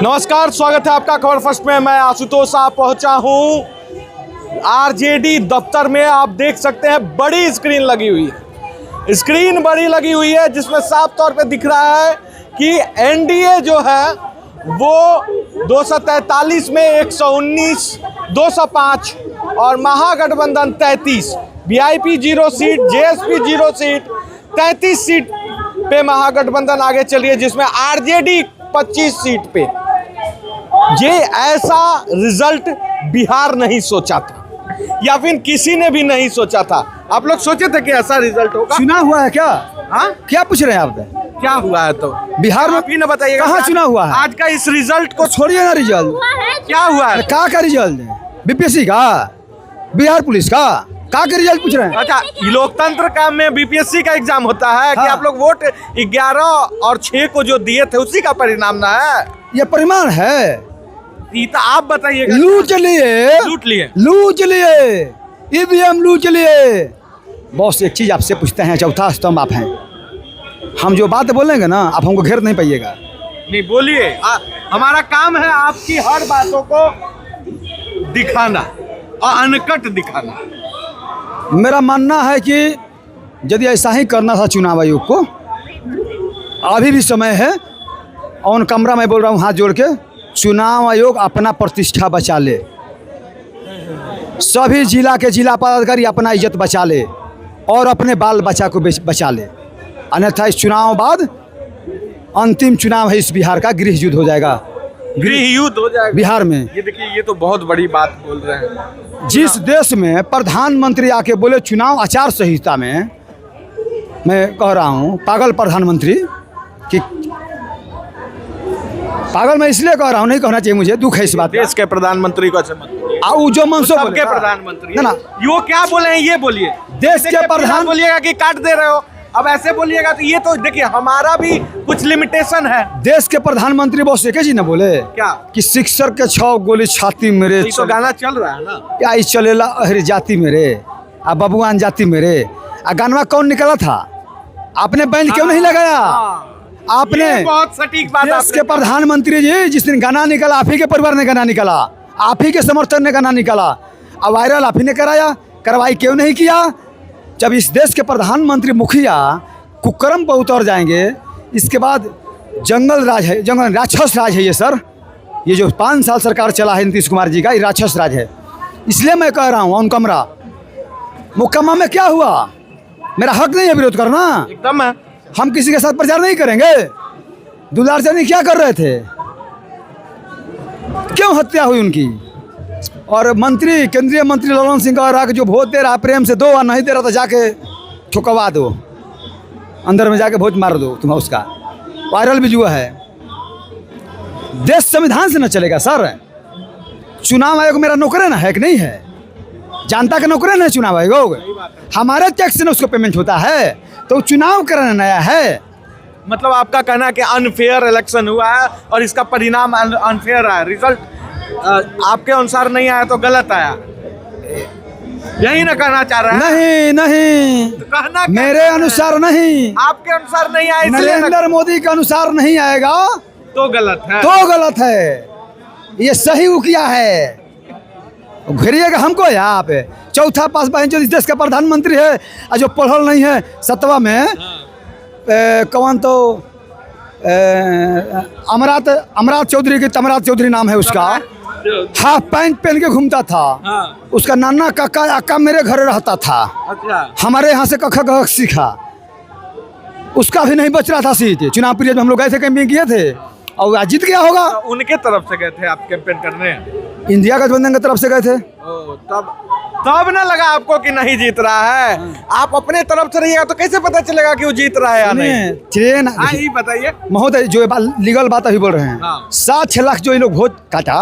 नमस्कार, स्वागत है आपका खबर फर्स्ट में। मैं आशुतोष आप पहुंचा हूं आरजेडी दफ्तर में। आप देख सकते हैं बड़ी स्क्रीन लगी हुई है, स्क्रीन बड़ी लगी हुई है जिसमें साफ तौर पे दिख रहा है कि एनडीए जो है वो 243 में 119, 205 और महागठबंधन 33, VIP 0 seat, JSP 0 seat, 33 seat पे महागठबंधन आगे चली है, जिसमें आरजेडी 25 सीट पे। ये ऐसा रिजल्ट बिहार नहीं सोचा था या फिर किसी ने भी नहीं सोचा था। आप लोग सोचे थे कि ऐसा रिजल्ट होगा? चुना हुआ है क्या? हाँ, क्या पूछ रहे हैं आप? क्या हुआ है तो बिहार में? आप ही ना बताइएगा कहाँ चुना हुआ है? आज का इस रिजल्ट को छोड़िए ना, रिजल्ट क्या हुआ है? का रिजल्ट? बीपीएससी का, बिहार पुलिस का रिजल्ट पूछ रहे हैं? अच्छा, लोकतंत्र का में बीपीएससी का एग्जाम होता है कि आप लोग वोट 11 और 6 को जो दिए थे उसी का परिणाम ना है? ये परिणाम है। ये तो आप बताइएगा। लूट लिए ईवीएम लूट लिए। बॉस एक चीज आपसे पूछते हैं, चौथा स्तंभ आप हैं। हम जो बात बोलेंगे ना, आप हमको घेर नहीं पाइएगा। नहीं बोलिए, हमारा काम है आपकी हर बातों को दिखाना और अनकट दिखाना। मेरा मानना है कि यदि ऐसा ही करना था चुनाव आयोग को, अभी भी समय है। ऑन कैमरा मैं बोल रहा हूँ हाथ जोड़ के, चुनाव आयोग अपना प्रतिष्ठा बचा ले, सभी जिला के जिला पदाधिकारी अपना इज्जत बचा ले और अपने बाल बच्चा को बचा ले। अन्यथा इस चुनाव बाद अंतिम चुनाव है इस बिहार का, गृह युद्ध हो जाएगा। गृह युद्ध हो जाएगा बिहार में। ये देखिए, ये तो बहुत बड़ी बात बोल रहे हैं। जिस देश में प्रधानमंत्री आके बोले चुनाव आचार संहिता में, मैं कह रहा हूँ पागल प्रधानमंत्री कि पागल मैं इसलिए कह रहा हूँ, नहीं कहना चाहिए मुझे, दुख है इस बात। देश के प्रधानमंत्री को अच्छा मत बोलिए। जो मनसो सबके प्रधानमंत्री ना, वो क्या बोले हैं ये बोलिए। देश के प्रधान बोलिएगा कि काट दे रहे हो, अब ऐसे बोलिएगा तो ये तो देखिए हमारा भी कुछ लिमिटेशन है। देश के प्रधानमंत्री बॉस एक जी न बोले क्या कि सिक्सर के 6 गोली छाती मेरे। तो गाना चल रहा है ना, क्या इस चलेला अहरी जाति मेरे, आ बबुआन जाति मेरे। आ गानवा कौन निकला था? आपने बैंड क्यों नहीं लगाया? आपने बहुत सटीक बात। देश के प्रधानमंत्री जी जिस दिन गाना निकला, आप ही के परिवार ने गाना निकाला, आप ही के समर्थन ने गाना निकाला, अब वायरल आप ही ने कराया। कार्रवाई क्यों नहीं किया? जब इस देश के प्रधानमंत्री मुखिया कुकर्म पर उतर जाएंगे, इसके बाद जंगल राज है, जंगल राक्षस राज है ये सर। ये जो 5 साल सरकार चला है नीतीश कुमार जी का, ये राक्षस राज है। इसलिए मैं कह रहा हूँ ऑन कैमरा, मुकम्मा में क्या हुआ? मेरा हक नहीं है विरोध करना। एकदम है। हम किसी के साथ प्रचार नहीं करेंगे। दुलार चंद क्या कर रहे थे? क्यों हत्या हुई उनकी? और मंत्री, केंद्रीय मंत्री ललन सिंह का रहा कि जो वोट दे रहा प्रेम से दो, और नहीं दे रहा तो जाके ठुकवा दो, अंदर में जाके वोट मार दो तुम। उसका वायरल भी हुआ है। देश संविधान से न चलेगा सर। चुनाव आयोग मेरा नौकर ना है कि नहीं है? जनता का नौकर ना चुनाव आयोग। हमारे टैक्स से उसको पेमेंट होता है, तो चुनाव कराना नया है। मतलब आपका कहना है कि अनफेयर इलेक्शन हुआ है और इसका परिणाम अनफेयर आया, रिजल्ट आपके अनुसार नहीं आया तो गलत आया, यही ना कहना चाह रहे हैं? नहीं तो कहना मेरे अनुसार नहीं, आपके अनुसार नहीं आया, नरेंद्र मोदी के अनुसार नहीं आएगा तो गलत है। तो गलत है। ये सही किया है। घेरिएगा हमको यहाँ पे। चौथा पास बहन जो इस देश का प्रधानमंत्री है और जो पढ़ल नहीं है 7वां में, कौन तो अमरात चौधरी की, तमरात चौधरी नाम है उसका, हाफ पैंट पहन के घूमता था। उसका नाना काका आका मेरे घर रहता था। अच्छा। हमारे यहाँ से कखा गह सीखा। उसका भी नहीं बच रहा था सीट। चुनाव पीरियड में हम लोग गए थे, कैंपिंग किए थे और आज जीत गया होगा। तो उनके तरफ से गए थे आप कैंपेन करने? इंडिया गठबंधन की तरफ से गए थे। तब ना लगा आपको कि नहीं जीत रहा है? आप अपने तरफ से रहिएगा तो कैसे पता चलेगा कि वो जीत रहा है या नहीं? ट्रेन ये बताइए महोदय, जो लीगल बात अभी बोल रहे हैं। 7-6 लाख जो ये लोग वोट काटा,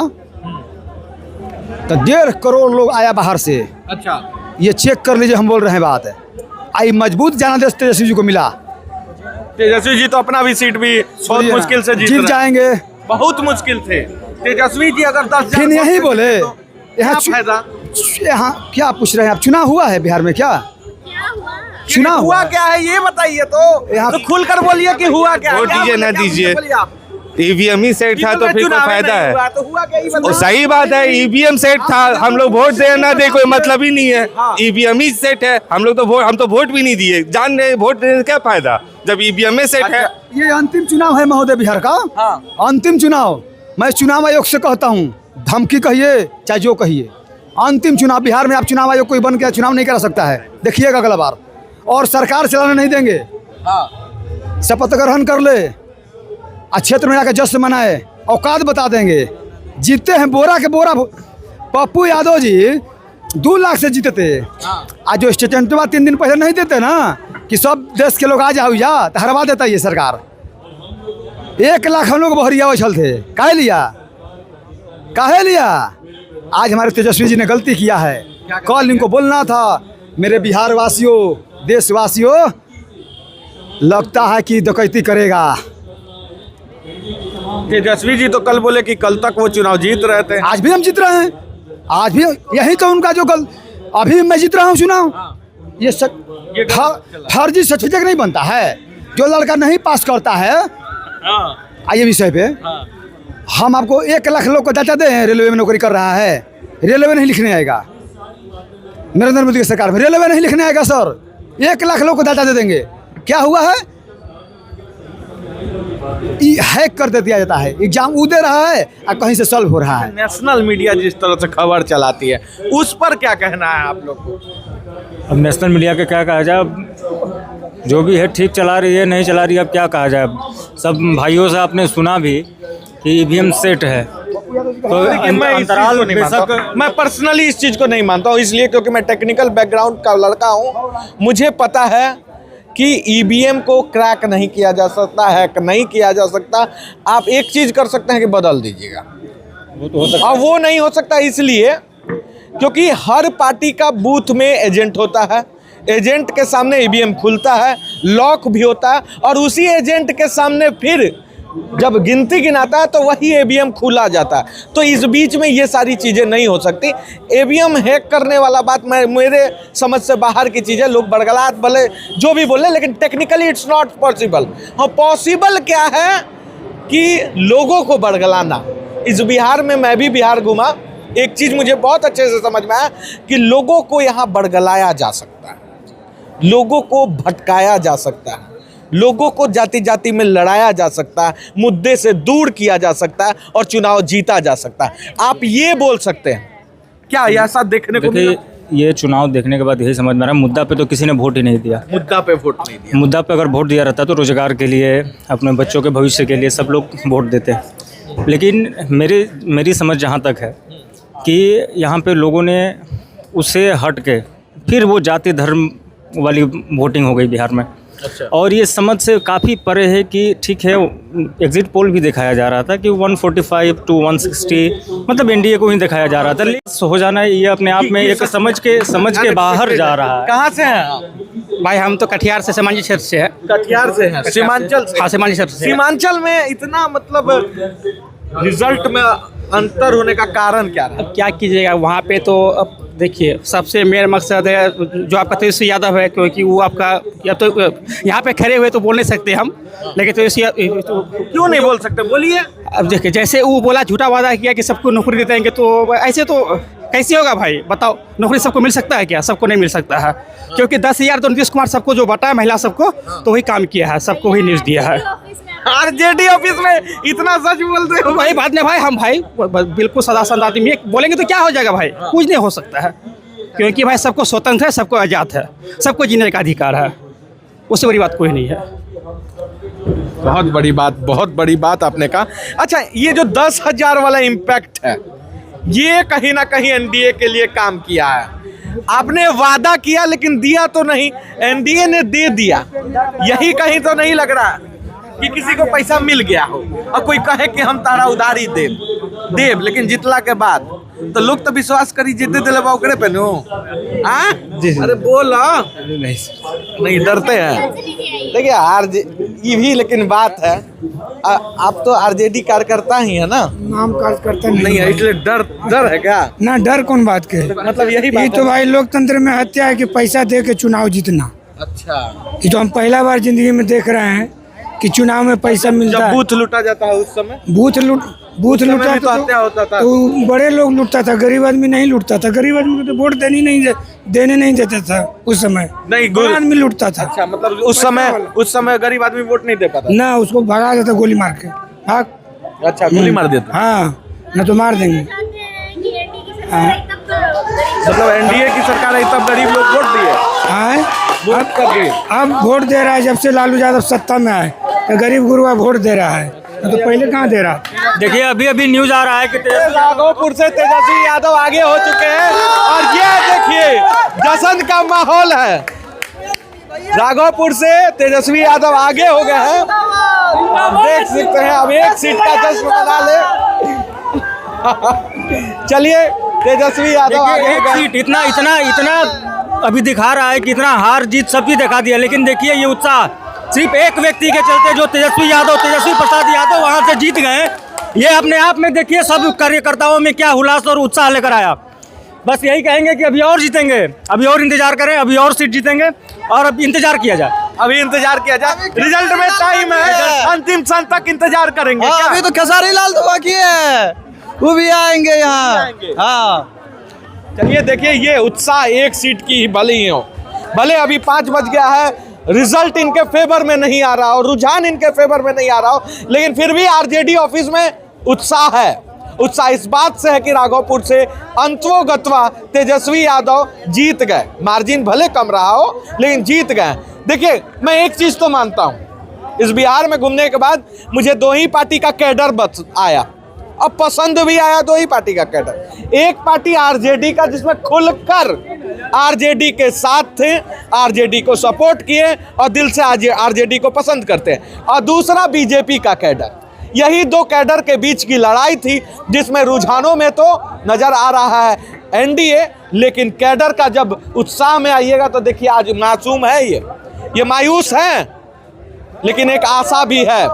तो 1.5 करोड़ लोग आया बाहर से। अच्छा, ये चेक कर लीजिए, हम बोल रहे हैं बात। आई मजबूत जनादेश तेजस्वी जी को मिला। तेजस्वी जी तो अपना भी सीट भी बहुत मुश्किल से जीत जाएंगे। बहुत मुश्किल थे तेजस्वी जी। अगर 10 फिर यही बोले यहाँ फायदा। यहाँ क्या पूछ रहे हैं आप? चुनाव हुआ है बिहार में? क्या चुनाव हुआ क्या है ये बताइए तो खुलकर बोलिए कि हुआ क्या? वोट दीजिए ना दीजिए। ईवीएम ही सेट था तो फिर कोई फायदा है? तो हुआ क्या ही और सही बात है, ईवीएम सेट था, हम लोग वोट दे ना दे कोई मतलब ही नहीं है। ईवीएम ही सेट है, हम तो वोट भी नहीं दिए, जान रहे वोट देने से क्या फायदा जब ईवीएम में सेट है। ये अंतिम चुनाव है महोदय बिहार का। अंतिम चुनाव, मैं चुनाव आयोग से कहता हूँ, धमकी कहिए चाहे जो कहिए, अंतिम चुनाव बिहार में। आप चुनाव आयोग कोई बन के चुनाव नहीं करा सकता है, देखिएगा अगला बार। और सरकार चलाने नहीं देंगे। शपथ ग्रहण कर ले, क्षेत्र में जाकर जश्न मनाए, औकात बता देंगे। जीतते हैं बोरा के बोरा। पप्पू यादव जी 2 लाख से जीते थे। आज जो स्टेटमेंट 3 दिन पहले नहीं देते ना कि सब देश के लोग आ जाओ या, तो हरवा देता ये सरकार। 1 लाख हम लोग बहरिया उछल थे, काहे लिया? आज हमारे तेजस्वी जी ने गलती किया है। कल इनको बोलना था, मेरे बिहार वासियों, देशवासियों, लगता है कि डकैती करेगा। तेजस्वी जी तो कल बोले कि कल तक वो चुनाव जीत रहे थे। आज भी हम जीत रहे हैं, आज भी यही तो उनका जो अभी मैं जीत रहा हूँ चुनाव। ये फर्जी सर्टिफिकेट नहीं बनता है। जो लड़का नहीं पास करता है, आइए विषय पे, हम आपको 1 लाख लोग को डाटा दें, रेलवे में नौकरी कर रहा है, रेलवे नहीं लिखने आएगा। नरेंद्र मोदी की सरकार में रेलवे नहीं लिखने आएगा सर। 1 लाख लोग को डाटा दे देंगे। क्या हुआ है? हैक कर दे दिया जाता है, एग्जाम वो दे रहा है और कहीं से सॉल्व हो रहा है। नेशनल मीडिया जिस तरह से खबर चलाती है, उस पर क्या कहना है आप लोग को? अब नेशनल मीडिया का क्या कहा जाए, जो भी है ठीक चला रही है, नहीं चला रही है, अब क्या कहा जाए। सब भाइयों से आपने सुना भी कि ईवीएम सेट है, तो अंतराल बेशक। मैं पर्सनली इस चीज़ को नहीं मानता हूँ, इसलिए क्योंकि मैं टेक्निकल बैकग्राउंड का लड़का हूँ। मुझे पता है कि ईवीएम को क्रैक नहीं किया जा सकता, हैक नहीं किया जा सकता। आप एक चीज़ कर सकते हैं कि बदल दीजिएगा, और वो नहीं हो सकता इसलिए क्योंकि हर पार्टी का बूथ में एजेंट होता है। एजेंट के सामने ईवीएम खुलता है, लॉक भी होता है, और उसी एजेंट के सामने फिर जब गिनती गिनाता है तो वही ईवीएम खुला जाता है। तो इस बीच में ये सारी चीज़ें नहीं हो सकती। ईवीएम हैक करने वाला बात मेरे समझ से बाहर की चीज़ है। लोग बड़गलाहट बोले जो भी बोले, लेकिन टेक्निकली इट्स नॉट पॉसिबल। हाँ, पॉसिबल क्या है कि लोगों को बड़गलाना। इस बिहार में मैं भी बिहार घूमा, एक चीज़ मुझे बहुत अच्छे से समझ में आया कि लोगों को यहाँ बड़गलाया जा सकता है, लोगों को भटकाया जा सकता है, लोगों को जाति जाति में लड़ाया जा सकता है, मुद्दे से दूर किया जा सकता है और चुनाव जीता जा सकता है। आप ये बोल सकते हैं क्या ऐसा देखने को मिला? ये चुनाव देखने के बाद यही समझ में आ रहा है, मुद्दा पे तो किसी ने वोट ही नहीं दिया। मुद्दा पे वोट नहीं दिया। मुद्दा पे अगर वोट दिया रहता तो रोजगार के लिए, अपने बच्चों के भविष्य के लिए सब लोग वोट देते हैं। लेकिन मेरी समझ जहाँ तक है कि यहाँ पे लोगों ने उससे हट के फिर वो जाति धर्म वाली वोटिंग हो गई बिहार में। अच्छा। और ये समझ से काफ़ी परे है कि ठीक है, एग्जिट पोल भी दिखाया जा रहा था कि 145 to 160 मतलब एनडीए को ही दिखाया जा रहा था। लेकिन हो जाना ये अपने आप में एक समझ के बाहर जा रहा है। कहाँ से हैं आप? भाई हम तो कटिहार से, सीमांचल क्षेत्र से है। कटिहार से हैं? सीमांचल से? हाँ, सीमांचल क्षेत्र से। सीमांचल में इतना मतलब रिजल्ट में अंतर होने का कारण क्या रहा? अब क्या कीजिएगा, वहाँ पे तो अब देखिए सबसे मेन मकसद है जो आपका तेजस्वी यादव है, क्योंकि वो आपका या तो यहाँ पे खड़े हुए तो बोल नहीं सकते हम, लेकिन तेजस्वी क्यों नहीं बोल सकते, बोलिए। अब देखिए जैसे वो बोला, झूठा वादा किया कि सबको नौकरी दे देंगे, तो ऐसे तो कैसे होगा भाई बताओ? नौकरी सबको मिल सकता है क्या? सबको नहीं मिल सकता है, क्योंकि 10,000 तो नीतीश कुमार सबको जो बांटा है, महिला सबको, तो वही काम किया है, सबको ही न्यूज़ दिया है। आरजेडी ऑफिस में इतना सच बोलते हो? वही बात नहीं भाई, हम भाई बिल्कुल सदा संत आदमी बोलेंगे तो क्या हो जाएगा भाई? कुछ नहीं हो सकता है, क्योंकि भाई सबको स्वतंत्र है, सबको आज़ाद है, सबको जीने का अधिकार है, उससे बड़ी बात कोई नहीं है। बहुत बड़ी बात आपने कहा। अच्छा, ये जो 10,000 वाला इम्पैक्ट है, ये कहीं ना कहीं एनडीए के लिए काम किया है। आपने वादा किया लेकिन दिया तो नहीं, एनडीए ने दे दिया। यही कहीं तो नहीं लग रहा कि किसी को पैसा मिल गया हो और कोई कहे कि हम तारा उधारी देव, लेकिन जितला के बाद तो लोग तो विश्वास करी जीते दिले बाकरे पे नो। अरे बोला नहीं, डरते हैं। देखिए ये भी लेकिन बात है, आप तो आरजेडी कार्यकर्ता ही है ना? नाम कार्यकर्ता नहीं है, इसलिए डर है क्या? ना डर कौन बात के, मतलब यही बात ये तो भाई लोकतंत्र में हत्या है कि पैसा दे के चुनाव जीतना। अच्छा, ये तो हम पहला बार जिंदगी में देख रहे हैं कि चुनाव में पैसा मिलता जब है। बूथ लूटा जाता है उस समय बूथ समय लूटा भी तो हत्या होता था। तो बड़े लोग लूटता था, गरीब आदमी नहीं लूटता था। गरीब आदमी को तो वोट देने नहीं देता था उस समय। नहीं, बड़ा आदमी लूटता था। अच्छा, मतलब उस समय गरीब आदमी वोट नहीं दे पाता। ना उसको भगा देता गोली मार के। भाग। अच्छा, गोली मार देता। हाँ, न तो मार देंगे। मतलब एनडीए की सरकार है तब गरीब लोग वोट दिए। हाँ, वोट कर दिए। अब वोट दे रहा है जब से लालू यादव सत्ता में आए तो गरीब गुरुआ वोट दे रहा है, न तो पहले कहाँ दे रहा। देखिए अभी अभी न्यूज़ आ रहा है कि राघोपुर से तेजस्वी यादव आगे हो चुके हैं और ये देखिए जश्न का माहौल है। राघोपुर से तेजस्वी यादव आगे हो गए हैं, आप देख सकते हैं। अब एक सीट का जश्न मना ले। चलिए, तेजस्वी यादव आगे हो गए। सीट इतना अभी दिखा रहा है कि इतना हार जीत सबकी दिखा दिया, लेकिन देखिए ये उत्साह सिर्फ एक व्यक्ति के चलते, जो तेजस्वी प्रसाद यादव वहां से जीत गए। ये अपने आप में देखिए सब कार्यकर्ताओं में क्या हुलास और उत्साह लेकर आया। बस यही कहेंगे कि अभी और जीतेंगे, अभी और इंतजार करें, अभी और सीट जीतेंगे और अब इंतजार किया जाए। अभी इंतजार किया जाए, रिजल्ट में टाइम है, अंतिम क्षण तक इंतजार करेंगे। क्या? अभी तो खेसारी लाल तो बाकी है, वो भी आएंगे यहाँ। हाँ, चलिए देखिए, ये उत्साह एक सीट की ही भले ही हो, भले अभी 5 बज गया है, रिजल्ट इनके फेवर में नहीं आ रहा हो, रुझान इनके फेवर में नहीं आ रहा हो, लेकिन फिर भी आरजेडी ऑफिस में उत्साह है। उत्साह इस बात से है कि राघोपुर से अंतोगत्वा तेजस्वी यादव जीत गए। मार्जिन भले कम रहा हो लेकिन जीत गए। देखिए, मैं एक चीज तो मानता हूं, इस बिहार में घूमने के बाद मुझे 2 ही पार्टी का कैडर बस आया, अब पसंद भी आया 2 ही पार्टी का कैडर। एक पार्टी आरजेडी का, जिसमें खुलकर आरजेडी के साथ थे, आरजेडी को सपोर्ट किए और दिल से आरजेडी को पसंद करते हैं, और दूसरा बीजेपी का कैडर। यही 2 कैडर के बीच की लड़ाई थी, जिसमें रुझानों में तो नजर आ रहा है एनडीए, लेकिन कैडर का जब उत्साह में आइएगा तो देखिए आज मासूम है, ये मायूस है, लेकिन एक आशा भी है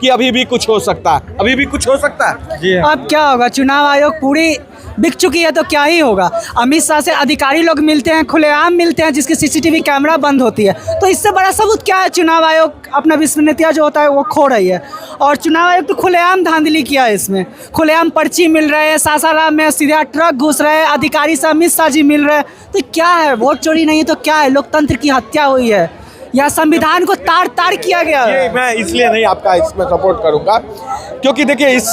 कि अभी भी कुछ हो सकता है, अभी भी कुछ हो सकता है। जी अब क्या होगा, चुनाव आयोग पूरी बिक चुकी है तो क्या ही होगा। अमित शाह से अधिकारी लोग मिलते हैं, खुलेआम मिलते हैं, जिसकी सीसीटीवी कैमरा बंद होती है, तो इससे बड़ा सबूत क्या है। चुनाव आयोग अपना विश्वसनीयता जो होता है वो खो रही है, और चुनाव आयोग तो खुलेआम धांधली किया है। इसमें खुलेआम पर्ची मिल रहे हैं, सासाराम में सीधा ट्रक घुस रहे हैं, अधिकारी से अमित शाह जी मिल रहे हैं, तो क्या है, वोट चोरी नहीं है तो क्या है, लोकतंत्र की हत्या हुई है या संविधान को तार तार किया गया है। ये मैं इसलिए नहीं आपका इसमें सपोर्ट करूंगा, क्योंकि देखिए इस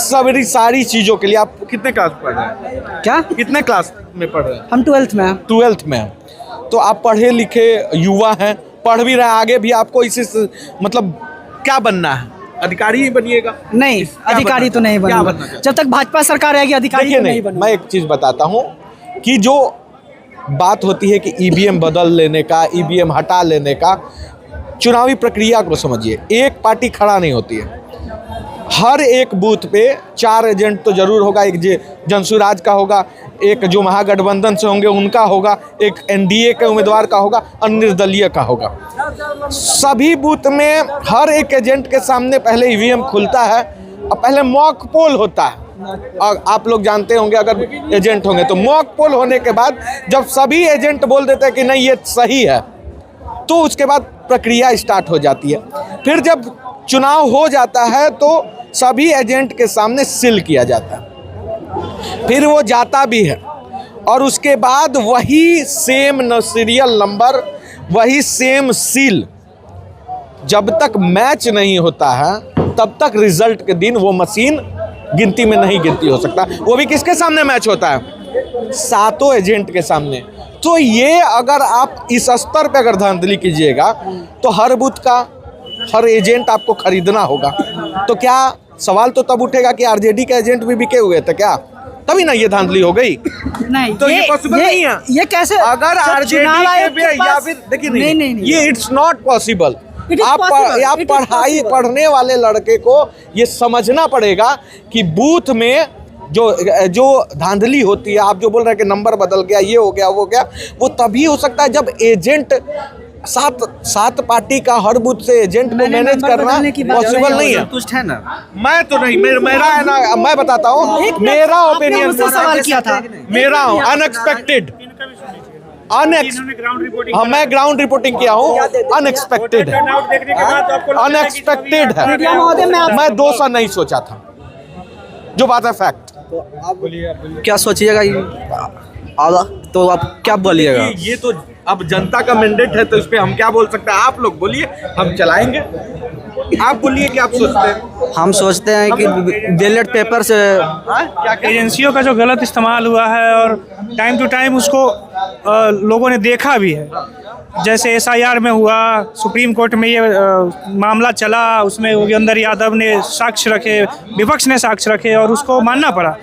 सारी चीजों के लिए आप कितने क्लास पढ़ रहे हैं? क्या, कितने क्लास में पढ़ रहे हैं? हम 12th में हैं। 12th में हैं, तो आप पढ़े लिखे युवा हैं, पढ़ भी रहे हैं, आगे भी आपको इसी मतलब क्या बनना है? अधिकारी ही बनिएगा? नहीं, अधिकारी तो नहीं क्या बनना, बनना? जब तक भाजपा सरकार रहेगी अधिकारी देखिए तो नहीं नहीं, बनना। मैं एक चीज बताता हूँ कि जो बात होती है कि ईवीएम बदल लेने का, ईवीएम हटा लेने का, चुनावी प्रक्रिया को समझिए। एक पार्टी खड़ा नहीं होती है, हर एक बूथ पे 4 एजेंट तो जरूर होगा। एक जनसुराज का होगा, एक जो महागठबंधन से होंगे उनका होगा, एक एनडीए के उम्मीदवार का होगा और निर्दलीय का होगा। सभी बूथ में हर एक एजेंट के सामने पहले ईवीएम खुलता है और पहले मॉक पोल होता है। और आप लोग जानते होंगे, अगर एजेंट होंगे तो मॉक पोल होने के बाद जब सभी एजेंट बोल देते हैं कि नहीं ये सही है, तो उसके बाद प्रक्रिया स्टार्ट हो जाती है। फिर जब चुनाव हो जाता है तो सभी एजेंट के सामने सील किया जाता है, फिर वो जाता भी है, और उसके बाद वही सेम सीरियल नंबर, वही सेम सील, जब तक मैच नहीं होता है तब तक रिजल्ट के दिन वो मशीन गिनती में नहीं गिनती हो सकता। वो भी किसके सामने मैच होता है? 7 एजेंट के सामने। तो ये अगर आप इस स्तर पे अगर धांधली कीजिएगा तो हर बूथ का हर एजेंट आपको खरीदना होगा। तो क्या सवाल तो तब उठेगा कि आरजेडी के एजेंट भी बिके हुए थे क्या? तभी ना ये धांधली हो गई। नहीं, तो ये पॉसिबल नहीं है। ये कैसे, अगर आरजेडी या फिर देखिए नहीं, ये इट्स नॉट पॉसिबल। आप पढ़ने वाले लड़के को ये समझना पड़ेगा कि बूथ में जो धांधली होती है, आप जो बोल रहे हैं कि नंबर बदल गया, ये हो गया, वो गया, वो तभी हो सकता है जब एजेंट 7 पार्टी का हर बूथ से एजेंट को मैनेज करना पॉसिबल नहीं है। संतुष्ट है ना? मैं तो नहीं, मेरा है ना, मैं बताता हूँ मेरा ओपिनियन, सवाल किया था मेरा अनएक्सपेक्टेड हाँ, मैं ग्राउंड रिपोर्टिंग किया हूँ, अनएक्सपेक्टेड है, अनएक्सपेक्टेड है। मीडिया महोदय, मैं 200 नहीं सोचा था, जो बात है फैक्ट। क्या सोचिएगा तो आप क्या बोलिएगा? ये तो अब जनता का मैंडेट है, तो इस पे हम क्या बोल सकते हैं? आप लोग बोलिए, हम चलाएंगे। आप बोलिए कि आप सोचते हैं। हम सोचते हैं कि बैलेट पेपर से एजेंसियों का जो गलत इस्तेमाल हुआ है और टाइम टू टाइम उसको लोगों ने देखा भी है। जैसे SIR में हुआ, सुप्रीम कोर्ट में ये मामला चला, उसमें योगेंद्र यादव ने साक्ष्य रखे, विपक्ष ने साक्ष्य रखे और उसको मानना पड़ा।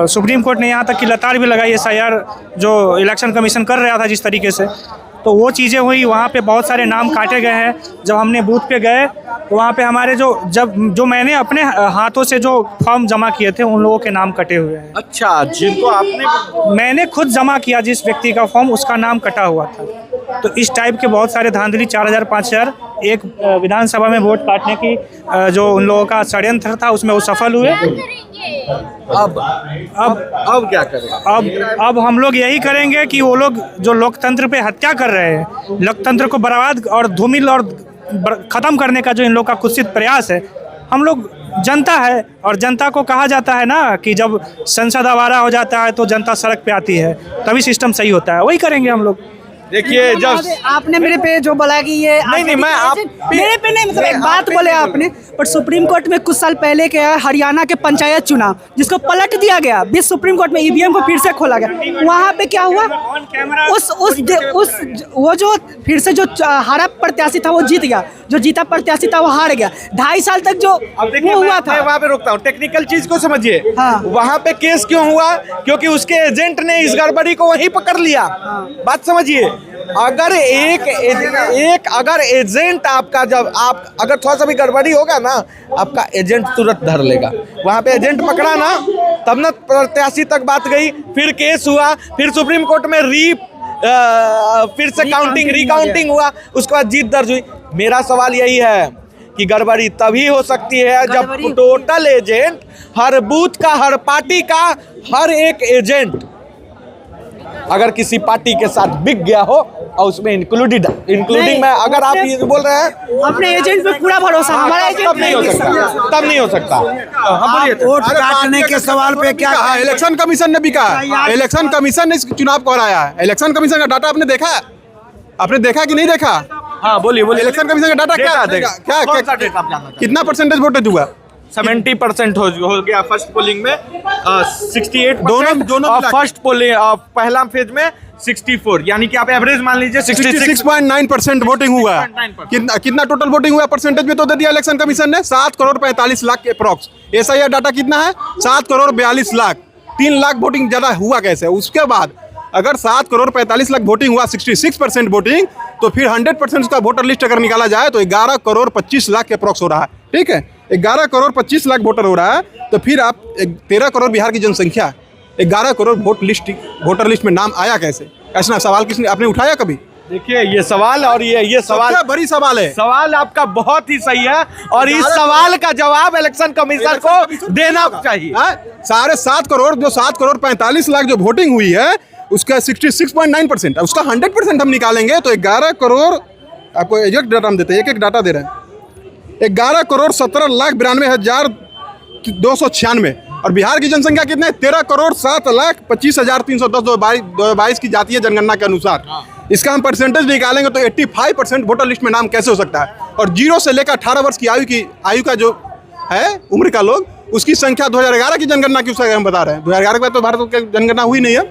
सुप्रीम कोर्ट ने यहाँ तक कि लतार भी लगाई SIR जो इलेक्शन कमीशन कर रहा था जिस तरीके से, तो वो चीज़ें हुई। वहाँ पे बहुत सारे नाम काटे गए हैं। जब हमने बूथ पे गए तो वहाँ पे हमारे जो मैंने अपने हाथों से जो फॉर्म जमा किए थे उन लोगों के नाम कटे हुए हैं। अच्छा, जिनको आपने मैंने खुद जमा किया जिस व्यक्ति का फॉर्म, उसका नाम कटा हुआ था। तो इस टाइप के बहुत सारे धांधली, 4000 5000 एक विधानसभा में वोट काटने की जो उन लोगों का षड्यंत्र था उसमें वो सफल हुए। अब क्या करें? अब हम लोग यही करेंगे कि वो लोग जो लोकतंत्र पे हत्या कर रहे हैं, लोकतंत्र को बर्बाद और धूमिल और ख़त्म करने का जो इन लोग का कुत्सित प्रयास है, हम लोग जनता है और जनता को कहा जाता है ना कि जब संसद आवारा हो जाता है तो जनता सड़क पे आती है, तभी सिस्टम सही होता है। वही करेंगे हम लोग। देखिए, जब आपने मेरे पे जो बोला कि ये नहीं, मैं आप मेरे पे नहीं, मतलब एक बात बोले आपने, पर सुप्रीम कोर्ट में कुछ साल पहले क्या हरियाणा के पंचायत चुनाव जिसको पलट दिया गया, बीच सुप्रीम कोर्ट में EVM को फिर से खोला गया, वहाँ पे क्या हुआ? वो जो फिर से जो हारा प्रत्याशी था वो जीत गया, जो जीता प्रत्याशी था वो हार गया। 2.5 साल तक जो वो हुआ था। वहाँ पे रोकता हूँ, टेक्निकल चीज को समझिए। हाँ। वहाँ पे केस क्यों हुआ? क्योंकि उसके एजेंट ने इस गड़बड़ी को वहीं पकड़ लिया। बात समझिए, अगर अगर एजेंट आपका, जब आप अगर थोड़ा सा भी गड़बड़ी होगा ना, आपका एजेंट तुरंत धर लेगा। वहाँ पे एजेंट पकड़ा ना, तब ना प्रत्याशी तक बात गई, फिर केस हुआ, फिर सुप्रीम कोर्ट में फिर से रिकाउंटिंग हुआ, उसके बाद जीत दर्ज हुई। मेरा सवाल यही है कि गड़बड़ी तभी हो सकती है जब टोटल एजेंट, हर बूथ का, हर पार्टी का, हर एक एजेंट अगर किसी पार्टी के साथ बिक गया हो और उसमें इंक्लूडिंग मैं, अगर आप ये बोल रहे हैं अपने एजेंट पे पूरा भरोसा, हमारा एजेंट तब नहीं हो सकता, तब नहीं हो सकता। वोट काटने के सवाल पे क्या कहा? इलेक्शन कमीशन ने भी कहा, इलेक्शन कमीशन ने इस चुनाव को हराया है। इलेक्शन कमीशन का डाटा आपने देखा? आपने देखा कि नहीं देखा? हाँ, बोलिए। इलेक्शन कमीशन का डाटा क्या कितना परसेंटेज वोट हुआ? 70% हो गया फर्स्ट पोलिंग में, 68 दोनों और फर्स्ट पोलिंग पहला फेज में 64, यानी कि आप एवरेज मान लीजिए 66.9% वोटिंग हुआ। कितना टोटल वोटिंग हुआ परसेंटेज में तो दे दिया इलेक्शन कमीशन ने? 7 करोड़ 45 लाख के अप्रॉक्स। SIR डाटा कितना है? 7 करोड़ 42 लाख। 3 लाख वोटिंग ज़्यादा हुआ कैसे? उसके बाद अगर 7 करोड़ 45 लाख वोटिंग हुआ, 66% वोटिंग, तो फिर 100% उसका वोटर लिस्ट अगर निकाला जाए तो 11 करोड़ 25 लाख के अप्रॉक्स हो रहा है। ठीक है, 11 करोड़ 25 लाख वोटर हो रहा है, तो फिर आप 13 करोड़ बिहार की जनसंख्या, 11 करोड़ वोटर लिस्ट में नाम आया कैसे? ऐसा सवाल किसने आपने उठाया कभी? देखिए, ये सवाल और ये सवाल बड़ी सवाल है। सवाल आपका बहुत ही सही है और इस सवाल का जवाब इलेक्शन कमीशन को देना चाहिए। साढ़े 7 करोड़, जो 7 करोड़ 45 लाख जो वोटिंग हुई है उसका 66.9%, उसका 100% हम निकालेंगे तो 11 करोड़, आपको एग्जैक्ट डाटा हम देते हैं, एक डाटा दे रहे हैं, 11 करोड़ 17 लाख 92 हजार 296। और बिहार की जनसंख्या कितना है? 13 करोड़ 7 लाख 25 हजार 310 2022 की जातीय जनगणना के अनुसार। इसका हम परसेंटेज निकालेंगे तो 85% वोटर लिस्ट में नाम कैसे हो सकता है? और 0 से लेकर 18 वर्ष की आयु का जो है उम्र का लोग, उसकी संख्या 2011 की जनगणना की उसका हम बता रहे हैं। 2011 के बाद तो भारत की जनगणना हुई नहीं है।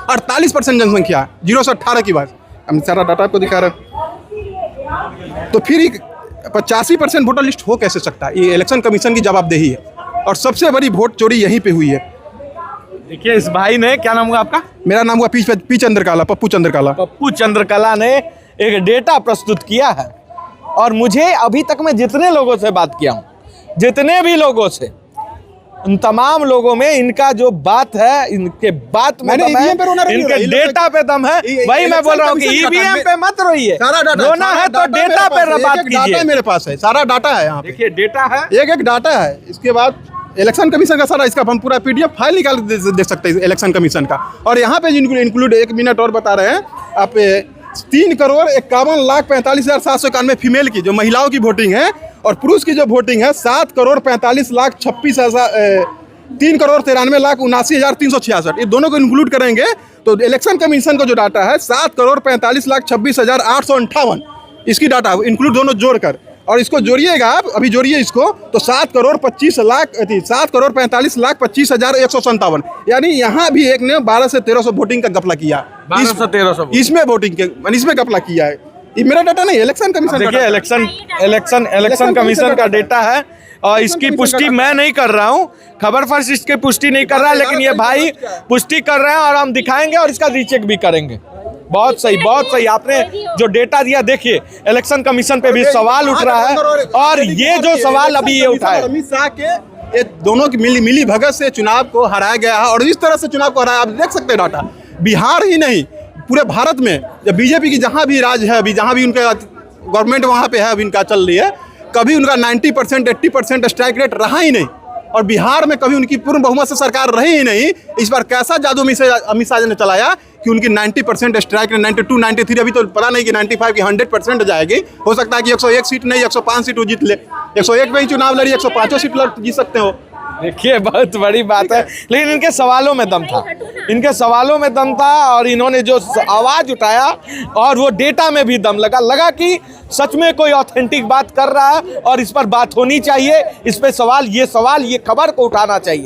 48% जनसंख्या 0 से 18 की बात, हम सारा डाटा आपको दिखा रहे हैं। तो फिर 85% वोटर लिस्ट हो कैसे सकता है? ये इलेक्शन कमीशन की जवाबदेही है और सबसे बड़ी वोट चोरी यहीं पे हुई है। देखिए, इस भाई ने, क्या नाम हुआ आपका? मेरा नाम हुआ पप्पू चंद्रकला ने एक डेटा प्रस्तुत किया है और मुझे अभी तक मैं जितने लोगों से बात किया हूँ, जितने भी लोगों से, उन तमाम लोगों में इनका जो बात है, इनके बात में दम है, इनके डेटा पे दम है। वही मैं बोल रहा हूँ कि EVM पे मत रोइए, रोना है तो डेटा पे बात कीजिए। मेरे पास है, सारा डाटा है यहाँ पे। देखिए, डेटा है, एक डाटा है। इसके बाद इलेक्शन कमीशन का सारा इसका हम पूरा PDF फाइल निकाल देख सकते हैं इलेक्शन कमीशन का। और यहाँ पे इंक्लूड 1 मिनट और बता रहे हैं आप 3,51,45,791 फीमेल की जो महिलाओं की वोटिंग है, और पुरुष की जो वोटिंग है 7,45,26,000 3,93,79,366। ये दोनों को इंक्लूड करेंगे तो इलेक्शन कमीशन का जो डाटा है 7,45,26,858 इसकी डाटा इंक्लूड दोनों जोड़कर, और इसको जोड़िएगा आप, अभी जोड़िए इसको तो 7,45,25,157। यानी यहाँ भी एक ने 12 से 1300 वोटिंग का घपला किया, 12 से 1300 इसमें वोटिंग के इसमें घपला किया है। ये मेरा डाटा नहीं, इलेक्शन कमीशन। देखिए इलेक्शन कमीशन का डेटा है और इसकी पुष्टि मैं नहीं कर रहा हूं, खबर फर्स्ट इसकी पुष्टि नहीं कर रहा है, लेकिन ये भाई पुष्टि कर रहे हैं और हम दिखाएंगे और इसका रीचेक भी करेंगे। बहुत सही, बहुत सही। आपने जो डेटा दिया, देखिए इलेक्शन कमीशन पे भी सवाल उठ रहा है, और ये जो सवाल अभी ये उठा है, अमित शाह के ये दोनों की मिली भगत से चुनाव को हराया गया है, और इस तरह से चुनाव को हराया। आप देख सकते हैं डाटा, बिहार ही नहीं पूरे भारत में जब बीजेपी की जहाँ भी राज है, अभी जहाँ भी उनका गवर्नमेंट वहाँ पे है, अभी इनका चल रही है, कभी उनका 90% 80% स्ट्राइक रेट रहा ही नहीं, और बिहार में कभी उनकी पूर्ण बहुमत से सरकार रही ही नहीं। इस बार कैसा जादू अमित शाह ने चलाया कि उनकी 90% स्ट्राइक रेट 92 93, अभी तो पता नहीं कि 95 की 100% जाएगी। हो सकता है कि 101 सीट नहीं 105 सीट वो जीत ले, 101 में ही चुनाव लड़ी 105 सीट जीत सकते हो। देखिए बहुत बड़ी बात है, लेकिन इनके सवालों में दम था, इनके सवालों में दम था, और इन्होंने जो आवाज़ उठाया और वो डेटा में भी दम लगा कि सच में कोई ऑथेंटिक बात कर रहा है और इस पर बात होनी चाहिए, इस पे सवाल ये खबर को उठाना चाहिए।